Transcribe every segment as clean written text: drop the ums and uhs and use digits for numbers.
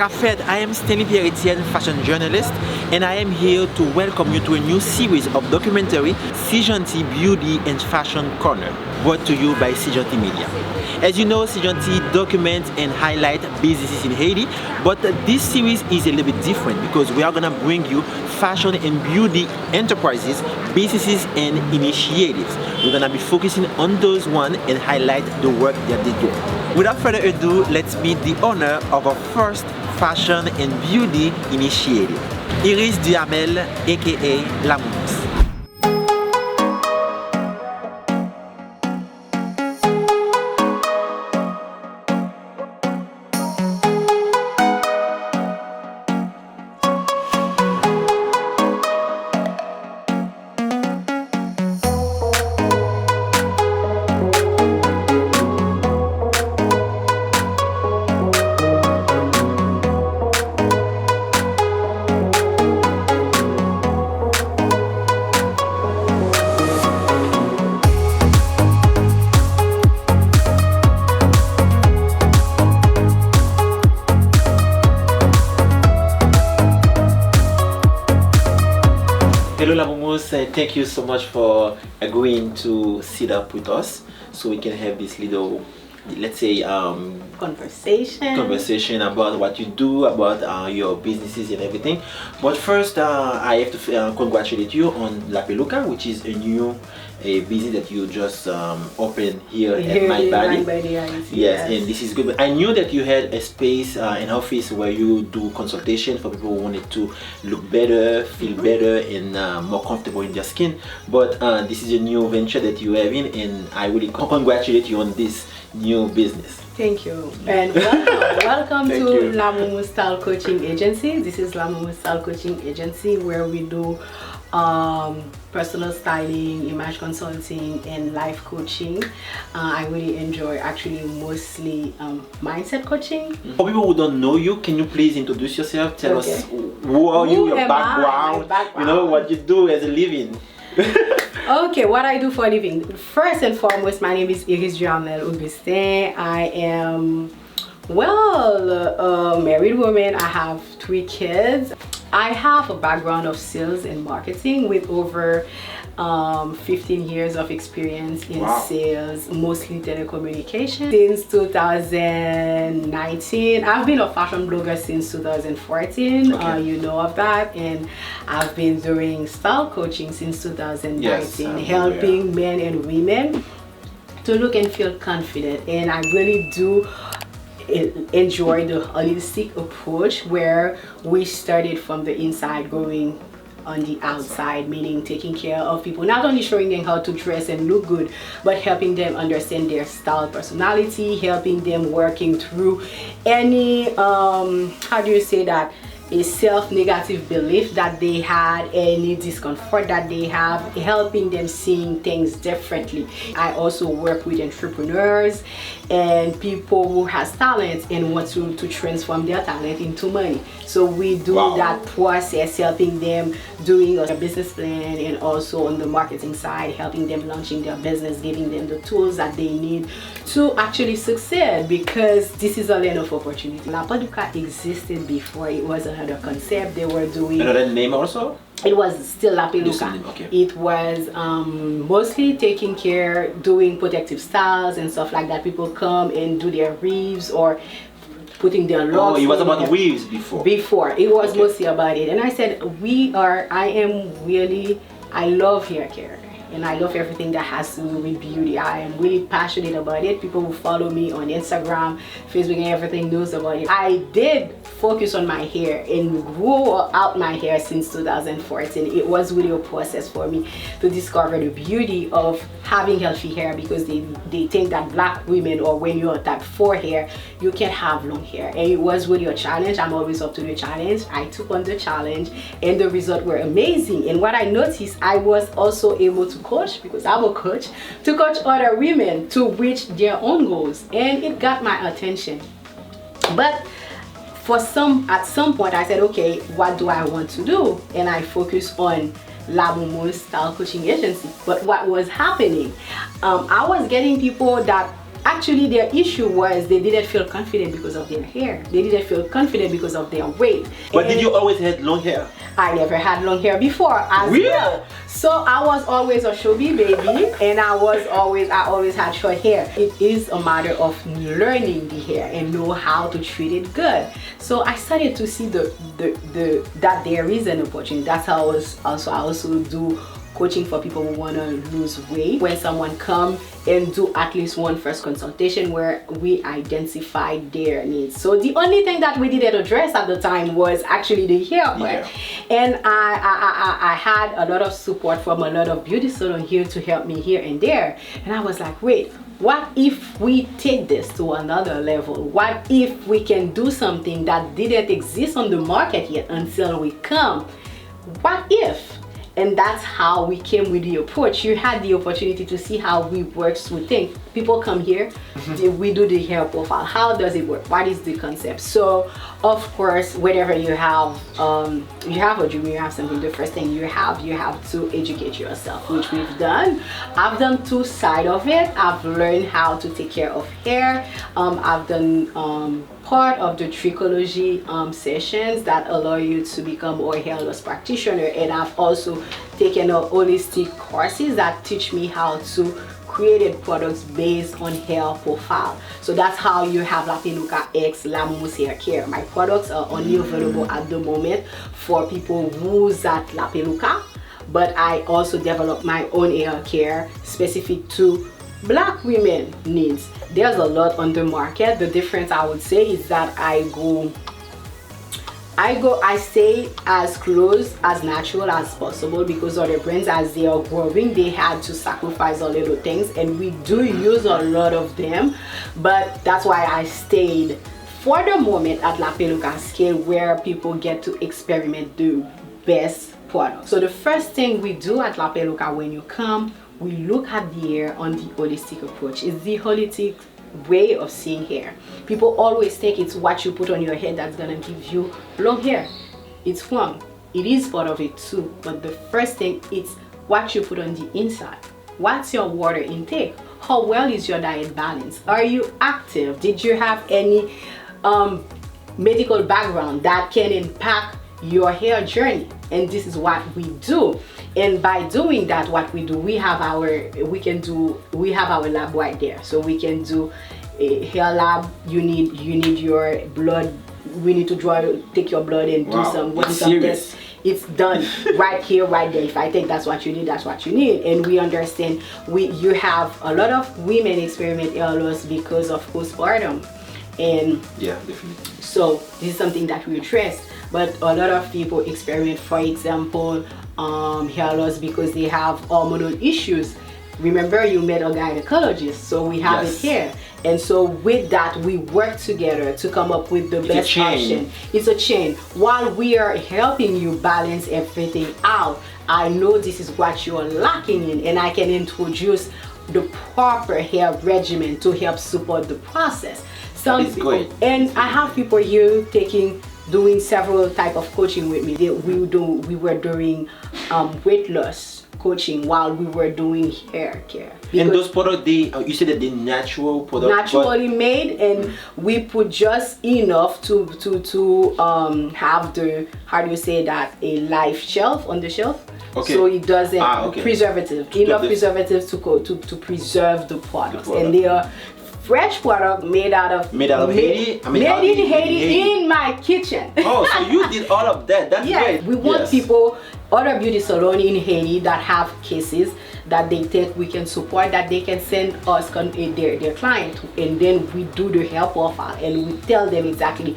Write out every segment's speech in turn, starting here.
Like I said, I am Stanley Pierre Etienne, fashion journalist, and I am here to welcome you to a new series of documentary, Seejeanty Beauty and Fashion Corner, brought to you by Seejeanty Media. As you know, Seejeanty documents and highlight businesses in Haiti, but this series is a little bit different because we are going to bring you fashion and beauty enterprises, businesses and initiatives. We're going to be focusing on those ones and highlight the work that they do. Without further ado, let's meet the owner of our first fashion and beauty initiative, Iris Duhamel, aka La Mousse. Hello La Mousse, thank you so much for agreeing to sit up with us so we can have this little, let's say, conversation about what you do, about your businesses and everything. But first, I have to congratulate you on La Peluca, which is a new business that you just opened here at My Body. Yes, and this is good. But I knew that you had a space, an office where you do consultation for people who wanted to look better, feel better, and more comfortable in their skin. But this is a new venture that you have in, and I really congratulate you on this new business. Thank you, and welcome to La Mousse Style Coaching Agency. This is La Mousse Style Coaching Agency, where we do personal styling, image consulting, and life coaching. I really enjoy actually mostly mindset coaching. For people who don't know you, can you please introduce yourself? Tell us who are you, your background, you know, what you do as a living. Okay, what I do for a living. First and foremost, my name is Iris Duhamel Augustin. I am, a married woman. I have 3 kids. I have a background of sales and marketing with over 15 years of experience in sales, mostly telecommunications. Since 2019, I've been a fashion blogger since 2014. You know of that, and I've been doing style coaching since 2019, helping men and women to look and feel confident. And I really do enjoy the holistic approach where we started from the inside going on the outside, meaning taking care of people, not only showing them how to dress and look good, but helping them understand their style, personality, helping them working through any how do you say that, a self-negative belief that they had, any discomfort that they have, helping them seeing things differently. I also work with entrepreneurs and people who has talent and want to transform their talent into money. So we do that process, helping them doing a business plan, and also on the marketing side, helping them launching their business, giving them the tools that they need to actually succeed, because this is a land of opportunity. La Peluca existed before. It was another concept they were doing. Another name also? It was still La Peluca. Okay. It was mostly taking care, doing protective styles and stuff like that. People come and do their weaves or putting their locks. Oh, it was about weaves before. Before, it was mostly about it. And I said, I love hair care. And I love everything that has to do with beauty. I am really passionate about it. People who follow me on Instagram, Facebook, and everything knows about it. I did focus on my hair and grow out my hair since 2014. It was really a process for me to discover the beauty of having healthy hair, because they think that black women, or when you're type 4 hair, you can't have long hair. And it was really a challenge. I'm always up to the challenge. I took on the challenge and the results were amazing. And what I noticed, I was also able to coach, because I'm a coach, to coach other women to reach their own goals, and it got my attention. But at some point I said, okay, what do I want to do? And I focused on La Mousse Style Coaching Agency. But what was happening, I was getting people that Actually, their issue was they didn't feel confident because of their hair. They didn't feel confident because of their weight. But did you always have long hair? I never had long hair before as well. So I was always a chubby baby, and I always had short hair. It is a matter of learning the hair and know how to treat it good. So I started to see that there is an opportunity. That's how I also do coaching for people who want to lose weight. When someone come and do at least one first consultation where we identify their needs. So the only thing that we didn't address at the time was actually the hair part. And I had a lot of support from a lot of beauty salons here to help me here and there. And I was like, wait, what if we take this to another level? What if we can do something that didn't exist on the market yet until we come? What if? And that's how we came with the approach. You had the opportunity to see how we work with things. People come here, we do the hair profile. How does it work? What is the concept? So, of course, whenever you have a dream, you have something, the first thing you have to educate yourself, which we've done. I've done two sides of it. I've learned how to take care of hair. I've done part of the trichology sessions that allow you to become a hair loss practitioner, and I've also taken a holistic courses that teach me how to create products based on hair profile. So that's how you have La Peluca X La Mousse Hair Care. My products are only available at the moment for people who's at La Peluca, but I also develop my own hair care specific to Black women needs. There's a lot on the market. The difference I would say is that I stay as close, as natural as possible, because other brands, as they are growing, they had to sacrifice a little things, and we do use a lot of them. But that's why I stayed for the moment at La Peluca scale, where people get to experiment the best products. So the first thing we do at La Peluca when you come, we look at the hair on the holistic approach. It's the holistic way of seeing hair. People always think it's what you put on your head that's gonna give you long hair. It's wrong. It is part of it too, but the first thing is what you put on the inside. What's your water intake? How well is your diet balance? Are you active? Did you have any medical background that can impact your hair journey? And this is what we do. And by doing that, what we do, we have our lab right there. So we can do a hair lab. You need your blood. We need to take your blood and do some tests. It's done right here, right there. If I think that's what you need, that's what you need. And we understand you have a lot of women experiment hair loss because of postpartum. And yeah, definitely. So this is something that we address. But a lot of people experiment, for example, hair loss because they have hormonal issues. Remember, you met a gynecologist, so we have it here. And so with that, we work together to come up with the best option. It's a chain. While we are helping you balance everything out, I know this is what you are lacking in, and I can introduce the proper hair regimen to help support the process. And I have people here doing several type of coaching with me. We were doing weight loss coaching while we were doing hair care. And those products, you said that they're natural products? Naturally made, and we put just enough to have the, how do you say that, a life shelf on the shelf. Okay. So it doesn't preservative, enough preservatives to preserve the products. And they are fresh product made out of Haiti? Made in Haiti in my kitchen. Oh, so you did all of that. That's great. We want people, other beauty salons in Haiti that have cases that they think we can support, that they can send us their client, and then we do the hair profile and we tell them exactly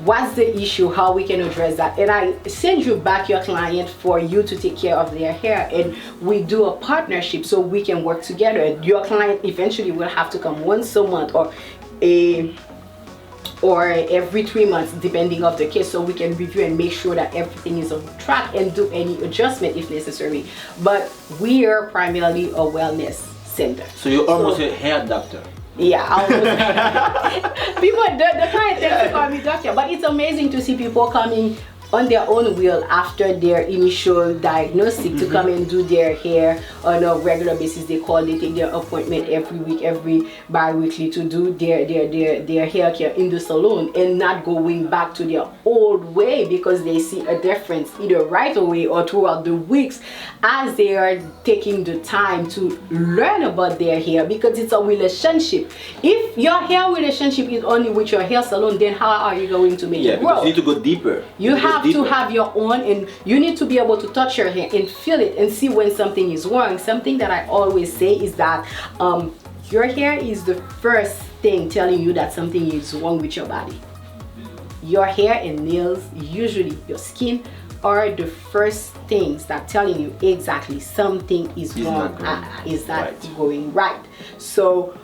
what's the issue, how we can address that, and I send you back your client for you to take care of their hair, and we do a partnership so we can work together. Your client eventually will have to come once a month or every 3 months, depending on the case, so we can review and make sure that everything is on track and do any adjustment if necessary. But we are primarily a wellness center. So you're almost a hair doctor. Yeah, almost. People, the client tends to call me doctor, but it's amazing to see people coming on their own will, after their initial diagnostic, to come and do their hair on a regular basis. They take their appointment every week, every bi-weekly, to do their hair care in the salon, and not going back to their old way, because they see a difference either right away or throughout the weeks as they are taking the time to learn about their hair, because it's a relationship. If your hair relationship is only with your hair salon, then how are you going to make it grow? You need to go deeper. You have to have your own, and you need to be able to touch your hair and feel it and see when something is wrong. Something that I always say is that your hair is the first thing telling you that something is wrong with your body. Your hair and nails, usually your skin, are the first things that telling you exactly something is wrong, is not going right. So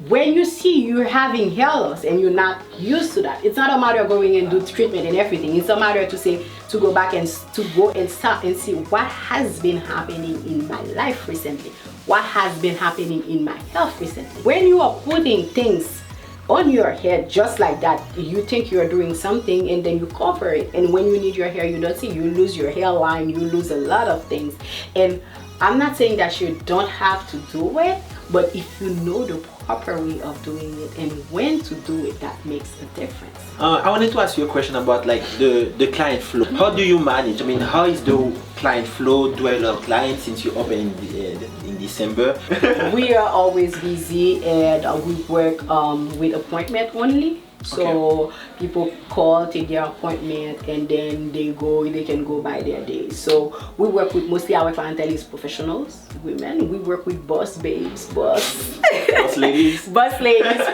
when you see you're having hair loss and you're not used to that, it's not a matter of going and do treatment and everything. It's a matter to go back and to go and stop and see what has been happening in my life recently, what has been happening in my health recently. When you are putting things on your head just like that, you think you're doing something and then you cover it, and when you need your hair, you don't see, you lose your hairline, you lose a lot of things. And I'm not saying that you don't have to do it, but if you know the proper way of doing it and when to do it, that makes a difference. I wanted to ask you a question about like the client flow. How do you manage? I mean, how is the client flow? Do a lot of clients since you opened in December? We are always busy, and we work with appointment only. So people call, take their appointment, and then they can go by their days. So we work with, mostly our clientele is professionals, women. We work with boss babes, boss ladies,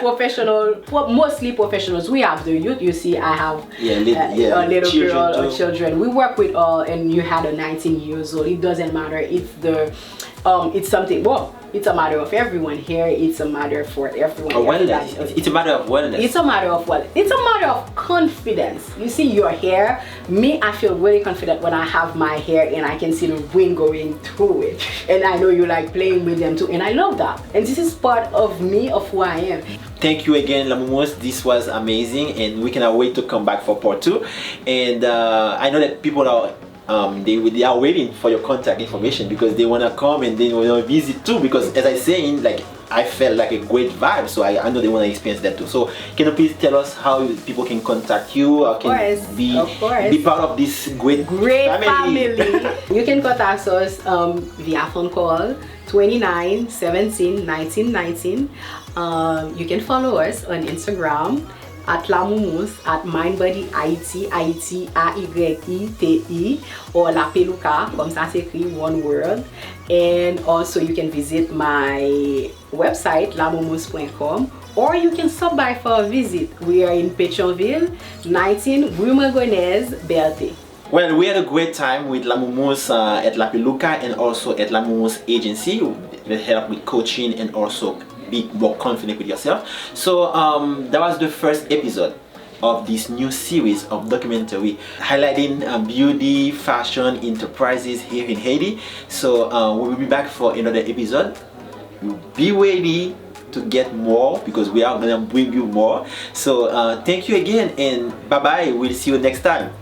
professional, mostly professionals. We have the youth. You see, I have a little children girl or children. We work with all, and you had a 19 years old. It doesn't matter if it's something. Well, it's a matter of everyone here. It's a matter for everyone. It's a matter of wellness. It's a matter of what? It's a matter of confidence. You see, your hair, me, I feel really confident when I have my hair and I can see the wind going through it. And I know you like playing with them too, and I love that. And this is part of me, of who I am. Thank you again, La Mumous. This was amazing, and we cannot wait to come back for part 2. And I know that people are they are waiting for your contact information, because they want to come and they want to visit too, because as I say, like, I felt like a great vibe, so I know they want to experience that too. So can you please tell us how people can contact you, or can be part of this great family? You can contact us via phone call 29 17 19 19. You can follow us on Instagram at La Mumous, at Mindbody IT, AYETI, or La Peluca, comme ça s'écrit, one word. And also you can visit my website, lamumous.com, or you can stop by for a visit. We are in Petionville, 19 Rue Margonnaise, Berthe. Well, we had a great time with La Mumous at La Peluca, and also at La Mumous Agency. They help with coaching and also be more confident with yourself. So that was the first episode of this new series of documentary highlighting beauty fashion enterprises here in Haiti. So we will be back for another episode. Be ready to get more, because we are gonna bring you more. So thank you again, and bye bye. We'll see you next time.